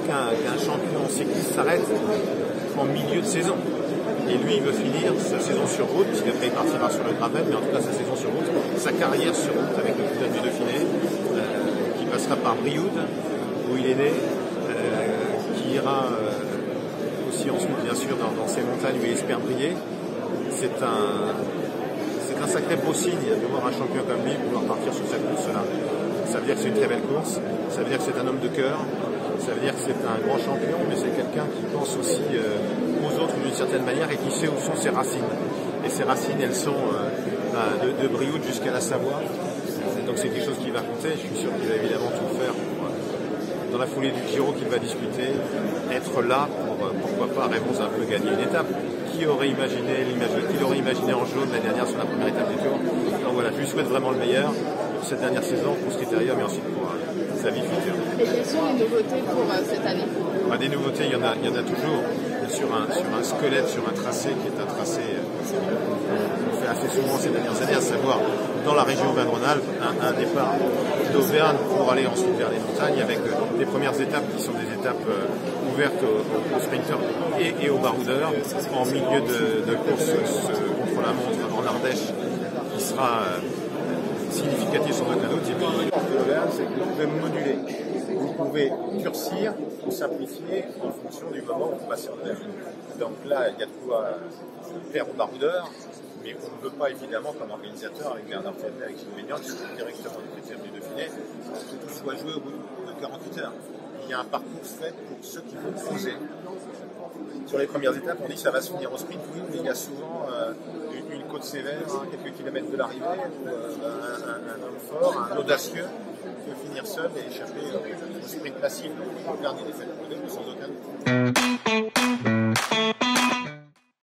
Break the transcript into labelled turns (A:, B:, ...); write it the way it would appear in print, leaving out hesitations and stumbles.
A: qu'un champion cycliste s'arrête en milieu de saison. Et lui, il veut finir sa saison sur route, puisqu'après il partira sur le gravel, mais en tout cas sa saison sur route, sa carrière sur route avec le Couronne du Dauphiné, qui passera par Brioude, où il est né, qui ira aussi ensuite, bien sûr, dans ces montagnes où il espère briller. C'est un sacré beau signe de voir un champion comme lui pouvoir partir sur cette course-là. Ça veut dire que c'est une très belle course, ça veut dire que c'est un homme de cœur, ça veut dire que c'est un grand champion, mais c'est quelqu'un qui pense aussi aux autres d'une certaine manière et qui sait où sont ses racines. Et ses racines, elles sont de Brioude jusqu'à la Savoie. Donc c'est quelque chose qui va compter. Je suis sûr qu'il va évidemment tout faire pour, dans la foulée du Giro qu'il va disputer, être là pour, pourquoi pas, Rémons un peu gagner une étape. Qui aurait imaginé en jaune l'année dernière sur la première étape du Tour. Donc voilà, je lui souhaite vraiment le meilleur pour cette dernière saison, pour ce critérium et ensuite pour sa vie future.
B: Et quelles sont les nouveautés pour cette année?
A: Des nouveautés, il y en a toujours. Sur un squelette, sur un tracé qui est un tracé qu'on fait assez souvent ces dernières années, à savoir dans la région Auvergne-Rhône-Alpes, un départ d'Auvergne pour aller ensuite vers les montagnes avec les premières étapes qui sont des étapes ouvertes aux sprinteurs et aux baroudeurs en milieu de course contre la montre en Ardèche qui sera significatif sans aucun doute. Et puis l'Auvergne, c'est que vous pouvez moduler, vous pouvez durcir ou simplifier en fonction du moment où vous passez en Auvergne. Donc là, il y a de quoi faire aux baroudeurs, mais on ne veut pas évidemment, comme organisateur, avec Bernard Fernet, avec Gilles Ménian, qui sont directement du critère du Dauphiné, que tout soit joué au bout de 48 heures. Il y a un parcours fait pour ceux qui vont poser. Sur les premières étapes, on dit que ça va se finir au sprint, oui, mais il y a souvent une côte sévère, quelques kilomètres de l'arrivée, un homme fort, un audacieux, qui peut finir seul et échapper au sprint massif. Donc, le dernier est fait pour sans aucun doute.